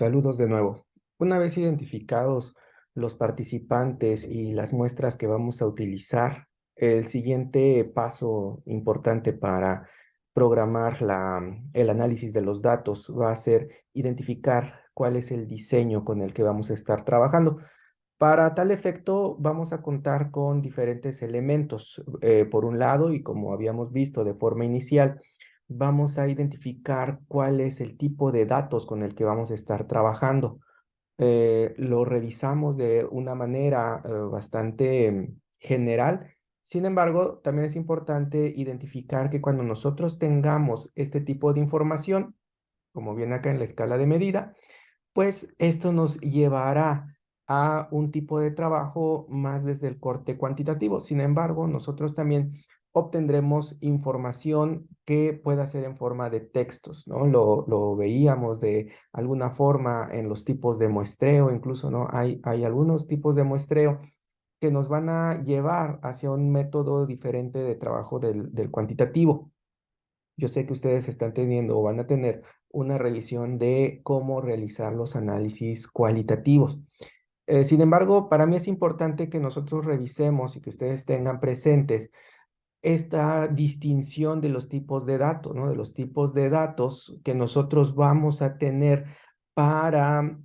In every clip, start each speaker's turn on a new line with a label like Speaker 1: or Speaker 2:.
Speaker 1: Saludos de nuevo. Una vez identificados los participantes y las muestras que vamos a utilizar, el siguiente paso importante para programar el análisis de los datos va a ser identificar cuál es el diseño con el que vamos a estar trabajando. Para tal efecto, vamos a contar con diferentes elementos. Por un lado, y como habíamos visto de forma inicial, vamos a identificar cuál es el tipo de datos con el que vamos a estar trabajando. Lo revisamos de una manera bastante general. Sin embargo, también es importante identificar que cuando nosotros tengamos este tipo de información, como viene acá en la escala de medida, pues esto nos llevará a un tipo de trabajo más desde el corte cuantitativo. Sin embargo, nosotros también obtendremos información que pueda ser en forma de textos, ¿no? Lo veíamos de alguna forma en los tipos de muestreo, incluso, ¿no? Hay algunos tipos de muestreo que nos van a llevar hacia un método diferente de trabajo del cuantitativo. Yo sé que ustedes están teniendo o van a tener una revisión de cómo realizar los análisis cualitativos. Sin embargo, para mí es importante que nosotros revisemos y que ustedes tengan presentes esta distinción de los tipos de datos, ¿no? De los tipos de datos que nosotros vamos a tener para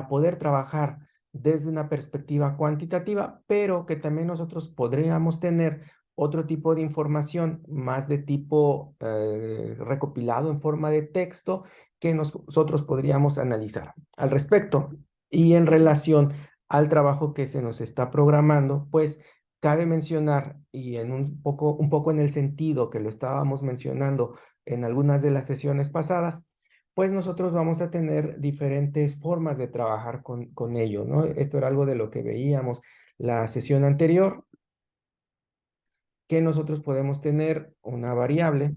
Speaker 1: poder trabajar desde una perspectiva cuantitativa, pero que también nosotros podríamos tener otro tipo de información más de tipo recopilado en forma de texto que nosotros podríamos analizar al respecto. Y en relación al trabajo que se nos está programando, pues cabe mencionar, y en un poco en el sentido que lo estábamos mencionando en algunas de las sesiones pasadas, pues nosotros vamos a tener diferentes formas de trabajar con ello, ¿no? Esto era algo de lo que veíamos la sesión anterior, que nosotros podemos tener una variable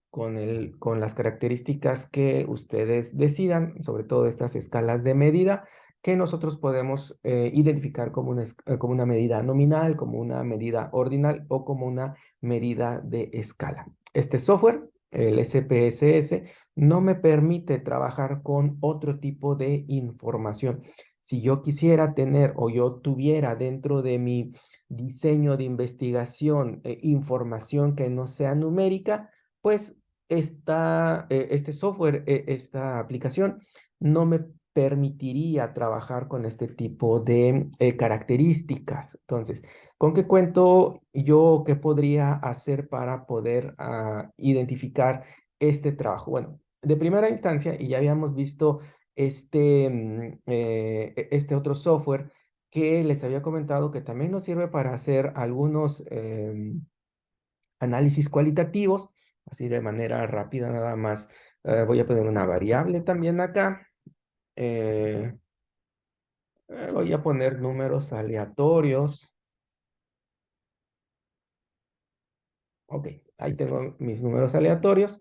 Speaker 1: con las características que ustedes decidan, sobre todo estas escalas de medida, que nosotros podemos identificar como como una medida nominal, como una medida ordinal o como una medida de escala. Este software, el SPSS, no me permite trabajar con otro tipo de información. Si yo quisiera tener o yo tuviera dentro de mi diseño de investigación información que no sea numérica, pues este software, esta aplicación, no me permitiría trabajar con este tipo de características. Entonces, ¿con qué cuento yo qué podría hacer para poder identificar este trabajo? Bueno, de primera instancia, y ya habíamos visto este otro software que les había comentado que también nos sirve para hacer algunos análisis cualitativos, así de manera rápida nada más. Voy a poner una variable también acá. eh, Voy a poner números aleatorios. Ok, ahí tengo mis números aleatorios.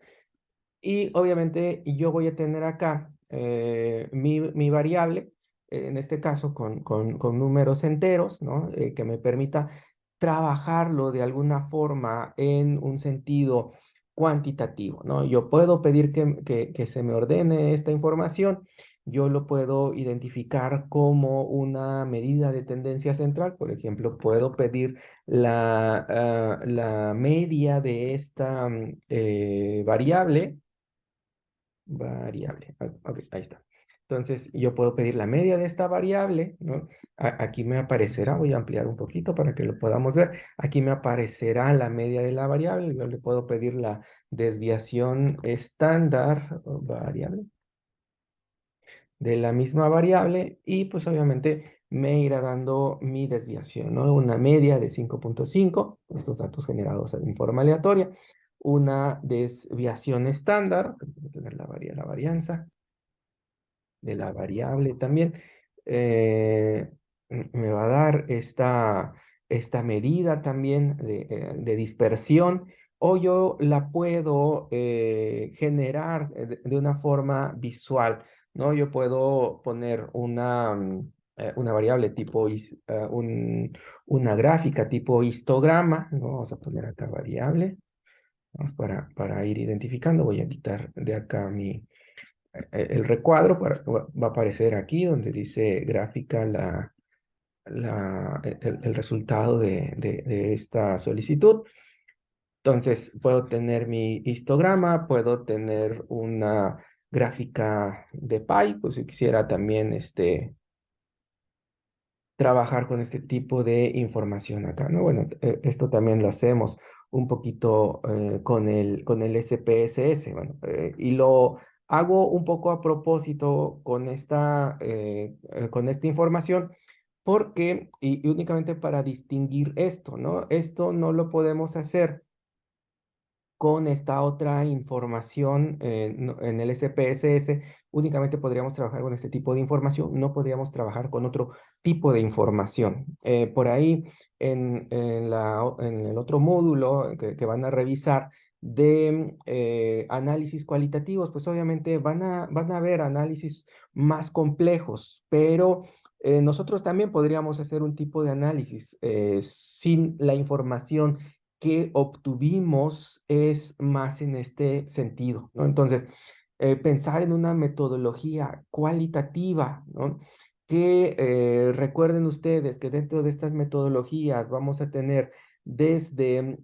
Speaker 1: Y obviamente yo voy a tener acá mi variable, en este caso con números enteros, ¿no? Que me permita trabajarlo de alguna forma en un sentido cuantitativo, ¿no? Yo puedo pedir que se me ordene esta información, yo lo puedo identificar como una medida de tendencia central, por ejemplo, puedo pedir la media de esta variable. Ok, ahí está. Entonces, yo puedo pedir la media de esta variable, ¿no? Aquí me aparecerá, voy a ampliar un poquito para que lo podamos ver. Aquí me aparecerá la media de la variable. Yo le puedo pedir la desviación estándar variable de la misma variable y pues obviamente me irá dando mi desviación, ¿no? Una media de 5.5, estos datos generados en forma aleatoria, una desviación estándar, voy a tener la varianza de la variable también, eh, me va a dar esta medida también de dispersión, o yo la puedo generar de una forma visual, ¿no? Yo puedo poner una variable tipo, una gráfica tipo histograma, ¿no? Vamos a poner acá variable, vamos para ir identificando, voy a quitar de acá el recuadro va a aparecer aquí donde dice gráfica el resultado de esta solicitud. Entonces, puedo tener mi histograma, puedo tener una gráfica de pie, pues si quisiera también trabajar con este tipo de información acá, ¿no? Bueno, esto también lo hacemos un poquito con el SPSS, bueno, y lo hago un poco a propósito con esta información, porque, y únicamente para distinguir esto, ¿no? Esto no lo podemos hacer con esta otra información en el SPSS, únicamente podríamos trabajar con este tipo de información, no podríamos trabajar con otro tipo de información. Por ahí, en el otro módulo que van a revisar de análisis cualitativos, pues obviamente van a ver análisis más complejos, pero nosotros también podríamos hacer un tipo de análisis sin la información que obtuvimos es más en este sentido, ¿no? Entonces, pensar en una metodología cualitativa, ¿no? Que recuerden ustedes que dentro de estas metodologías vamos a tener desde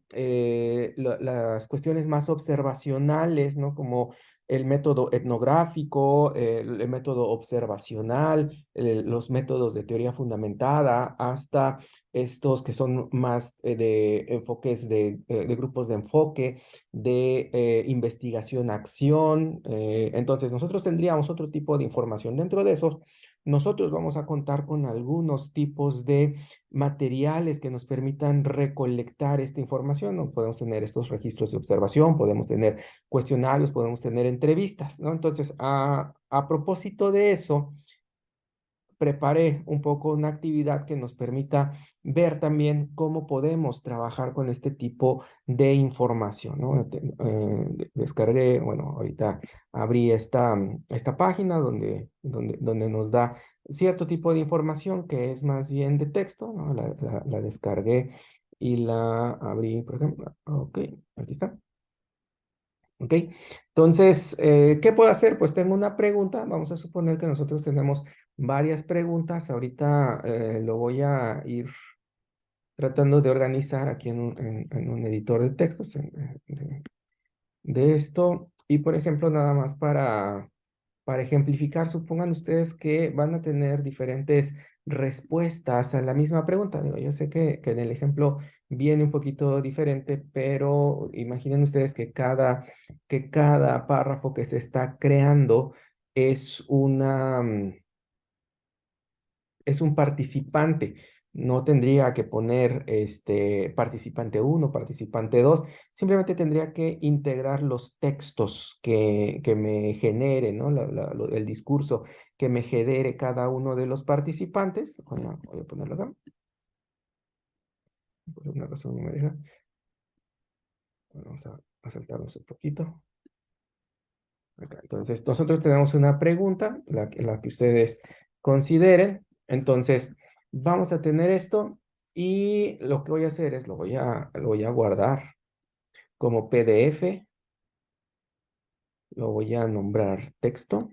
Speaker 1: las cuestiones más observacionales, ¿no? Como el método etnográfico, el método observacional, los métodos de teoría fundamentada, hasta estos que son más de enfoques de grupos de enfoque, de investigación-acción. Entonces, nosotros tendríamos otro tipo de información. Dentro de esos, nosotros vamos a contar con algunos tipos de materiales que nos permitan recolectar esta información, ¿no? Podemos tener estos registros de observación, podemos tener cuestionarios, podemos tener entrevistas, ¿no? Entonces, a propósito de eso, preparé un poco una actividad que nos permita ver también cómo podemos trabajar con este tipo de información, ¿no? Descargué, bueno, ahorita abrí esta página donde nos da cierto tipo de información que es más bien de texto, ¿no? La descargué y la abrí, por ejemplo. Ok, aquí está. ¿Ok? Entonces, ¿qué puedo hacer? Pues tengo una pregunta. Vamos a suponer que nosotros tenemos varias preguntas. Ahorita lo voy a ir tratando de organizar aquí en un editor de textos de esto. Y, por ejemplo, nada más para ejemplificar, supongan ustedes que van a tener diferentes respuestas a la misma pregunta. Digo, yo sé que en el ejemplo viene un poquito diferente, pero imaginen ustedes que cada párrafo que se está creando es es un participante. No tendría que poner participante uno, participante 2. Simplemente tendría que integrar los textos que me genere, ¿no? El discurso que me genere cada uno de los participantes. Voy a ponerlo acá. Por una razón no me deja. Vamos a saltarnos un poquito. Acá. Entonces, nosotros tenemos una pregunta, la que ustedes consideren. Entonces, vamos a tener esto y lo que voy a hacer es lo voy a guardar como PDF, lo voy a nombrar texto,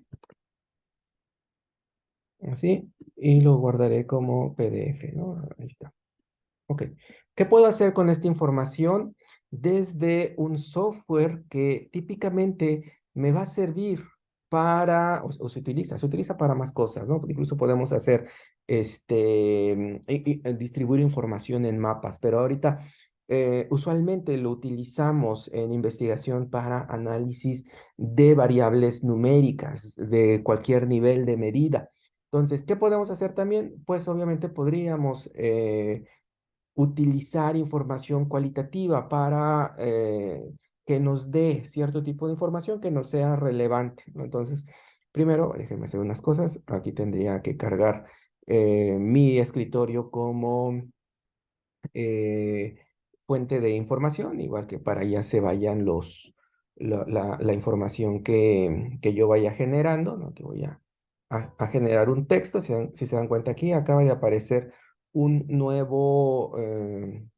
Speaker 1: así, y lo guardaré como PDF, ¿no? Ahí está. Ok. ¿Qué puedo hacer con esta información? Desde un software que típicamente me va a servir o se utiliza para más cosas, ¿no? Incluso podemos hacer, distribuir información en mapas, pero ahorita usualmente lo utilizamos en investigación para análisis de variables numéricas de cualquier nivel de medida. Entonces, ¿qué podemos hacer también? Pues obviamente podríamos utilizar información cualitativa para que nos dé cierto tipo de información que nos sea relevante, ¿no? Entonces, primero, déjenme hacer unas cosas. Aquí tendría que cargar mi escritorio como eh, fuente de información, igual que para allá se vayan la información que yo vaya generando, ¿no? Que voy a generar un texto. Si se dan cuenta aquí, acaba de aparecer un nuevo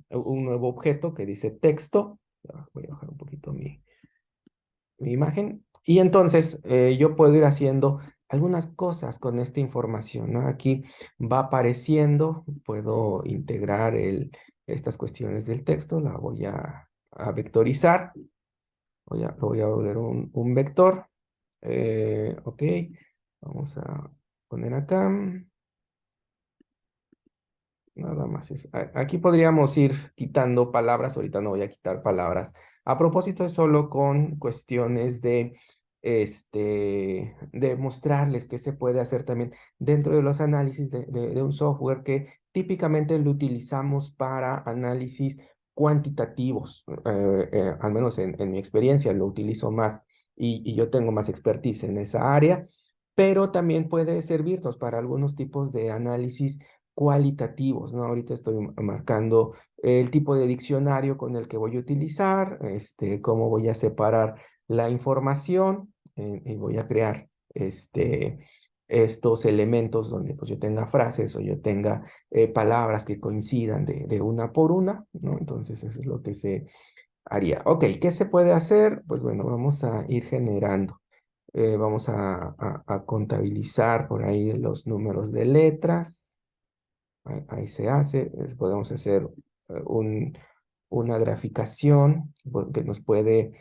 Speaker 1: objeto que dice texto. Voy a bajar un poquito mi imagen. Y entonces yo puedo ir haciendo algunas cosas con esta información, ¿no? Aquí va apareciendo, puedo integrar estas cuestiones del texto, la voy a vectorizar, lo voy a volver un vector. Ok, vamos a poner acá. Nada más es. Aquí podríamos ir quitando palabras, ahorita no voy a quitar palabras. A propósito, es solo con cuestiones de mostrarles qué se puede hacer también dentro de los análisis de un software que típicamente lo utilizamos para análisis cuantitativos. Al menos en mi experiencia lo utilizo más y yo tengo más expertise en esa área, pero también puede servirnos para algunos tipos de análisis cualitativos, ¿no? Ahorita estoy marcando el tipo de diccionario con el que voy a utilizar, cómo voy a separar la información y voy a crear estos elementos donde pues yo tenga frases o yo tenga palabras que coincidan de una por una, ¿no? Entonces eso es lo que se haría. Ok, ¿qué se puede hacer? Pues bueno, vamos a ir generando. Vamos a contabilizar por ahí los números de letras. Ahí se hace, podemos hacer una graficación que nos puede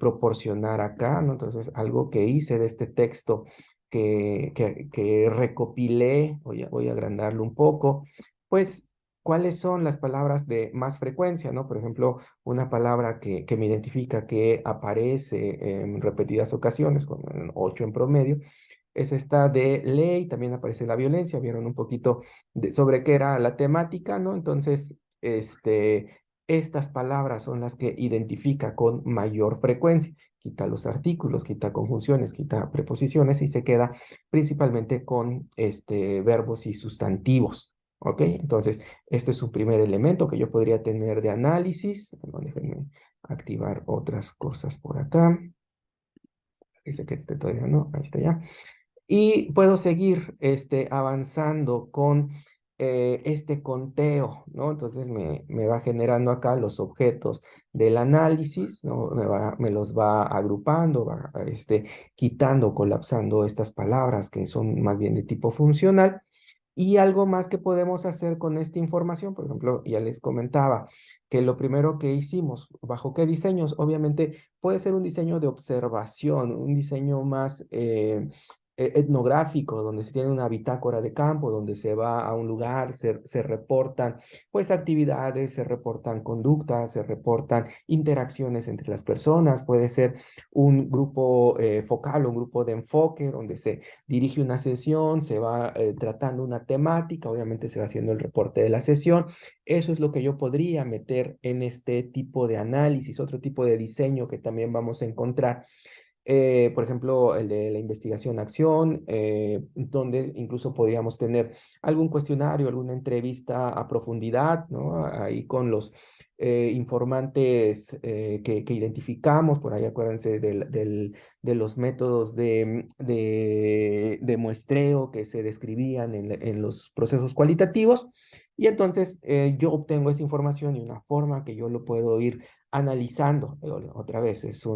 Speaker 1: proporcionar acá, ¿no? Entonces, algo que hice de este texto que recopilé, voy a agrandarlo un poco, pues, ¿cuáles son las palabras de más frecuencia, ¿no? Por ejemplo, una palabra que me identifica que aparece en repetidas ocasiones, con 8 en promedio, es esta de ley, también aparece la violencia, vieron un poquito sobre qué era la temática, ¿no? Entonces, estas palabras son las que identifica con mayor frecuencia. Quita los artículos, quita conjunciones, quita preposiciones y se queda principalmente con verbos y sustantivos. ¿Ok? Entonces, este es su primer elemento que yo podría tener de análisis. Bueno, déjenme activar otras cosas por acá. Dice que este todavía no, ahí está ya. Y puedo seguir avanzando con este conteo, ¿no? Entonces me va generando acá los objetos del análisis, ¿no? Me los va agrupando, va quitando, colapsando estas palabras que son más bien de tipo funcional. Y algo más que podemos hacer con esta información, por ejemplo, ya les comentaba que lo primero que hicimos, ¿bajo qué diseños? Obviamente puede ser un diseño de observación, un diseño más etnográfico, donde se tiene una bitácora de campo, donde se va a un lugar, se reportan pues actividades, se reportan conductas, se reportan interacciones entre las personas, puede ser un grupo focal, un grupo de enfoque, donde se dirige una sesión, se va tratando una temática, obviamente se va haciendo el reporte de la sesión. Eso es lo que yo podría meter en este tipo de análisis, otro tipo de diseño que también vamos a encontrar. Por ejemplo, el de la investigación-acción, donde incluso podríamos tener algún cuestionario, alguna entrevista a profundidad, ¿no? Ahí con los informantes que identificamos, por ahí acuérdense de los métodos de muestreo que se describían en los procesos cualitativos. Y entonces yo obtengo esa información y una forma que yo lo puedo ir analizando. Otra vez, es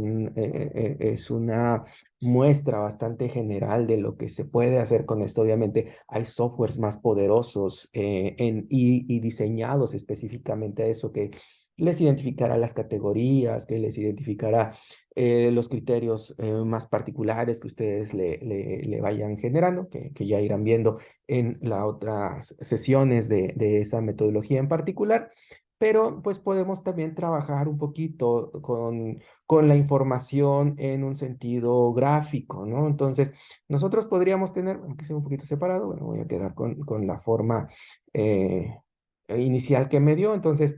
Speaker 1: una muestra bastante general de lo que se puede hacer con esto. Obviamente hay softwares más poderosos y diseñados específicamente a eso, que les identificará las categorías, que les identificará los criterios más particulares que ustedes le vayan generando, que ya irán viendo en las otras sesiones de esa metodología en particular. Pero pues podemos también trabajar un poquito con la información en un sentido gráfico, ¿no? Entonces, nosotros podríamos tener, aunque sea un poquito separado, bueno, voy a quedar con la forma eh, inicial que me dio. Entonces,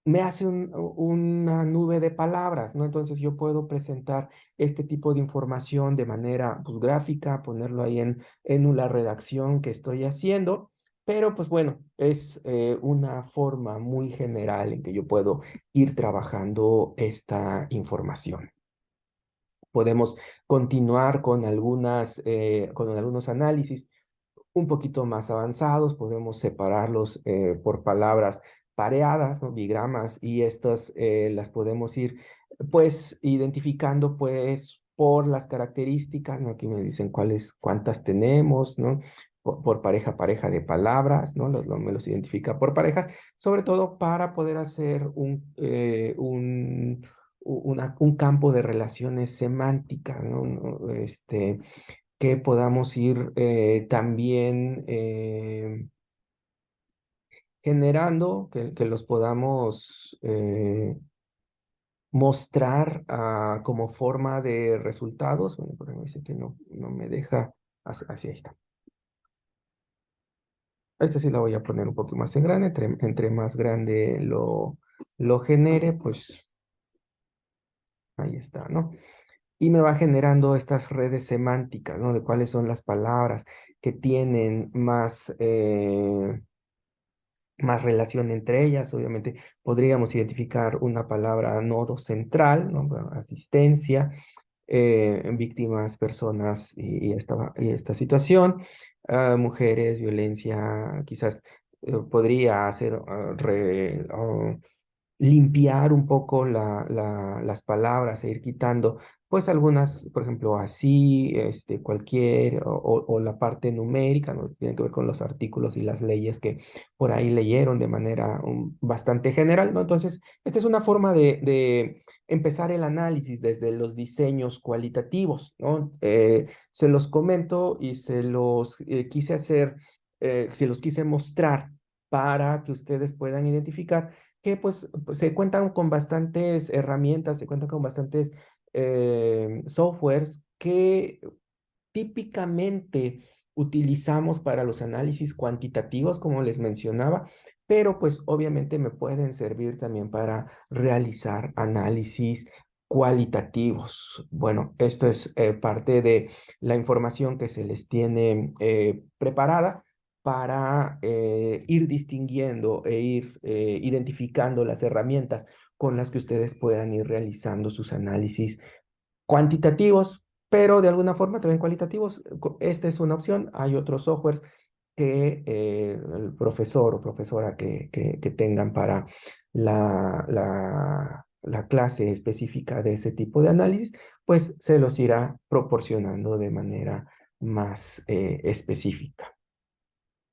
Speaker 1: me hace una nube de palabras, ¿no? Entonces yo puedo presentar este tipo de información de manera pues, gráfica, ponerlo ahí en la redacción que estoy haciendo, pero pues bueno, es una forma muy general en que yo puedo ir trabajando esta información. Podemos continuar con algunos análisis un poquito más avanzados, podemos separarlos por palabras pareadas, ¿no? Bigramas, y estas las podemos ir pues identificando pues por las características, ¿no? Aquí me dicen cuántas tenemos, ¿no? Por pareja de palabras, ¿no? Me los identifica por parejas, sobre todo para poder hacer un campo de relaciones semánticas, ¿no? Que podamos ir también generando, que los podamos mostrar como forma de resultados. Bueno, por ahí me dice que no me deja. Así ahí está. Esta sí la voy a poner un poco más en grande. Entre más grande lo genere, pues ahí está, ¿no? Y me va generando estas redes semánticas, ¿no? De cuáles son las palabras que tienen más relación entre ellas. Obviamente podríamos identificar una palabra nodo central, ¿no? Bueno, asistencia, víctimas, personas y esta situación, mujeres, violencia, quizás podría hacer limpiar un poco las palabras e ir quitando, pues algunas, por ejemplo, así, cualquier, o la parte numérica, ¿no? Tiene que ver con los artículos y las leyes que por ahí leyeron de manera bastante general, ¿no? Entonces, esta es una forma de empezar el análisis desde los diseños cualitativos, ¿no? Se los comento y quise hacer, se los quise mostrar para que ustedes puedan identificar que pues, se cuentan con bastantes herramientas, se cuentan con bastantes softwares que típicamente utilizamos para los análisis cuantitativos, como les mencionaba, pero pues obviamente me pueden servir también para realizar análisis cualitativos. Bueno, esto es parte de la información que se les tiene preparada para ir distinguiendo e ir identificando las herramientas con las que ustedes puedan ir realizando sus análisis cuantitativos, pero de alguna forma también cualitativos. Esta es una opción. Hay otros softwares que el profesor o profesora que tengan para la clase específica de ese tipo de análisis, pues se los irá proporcionando de manera más específica.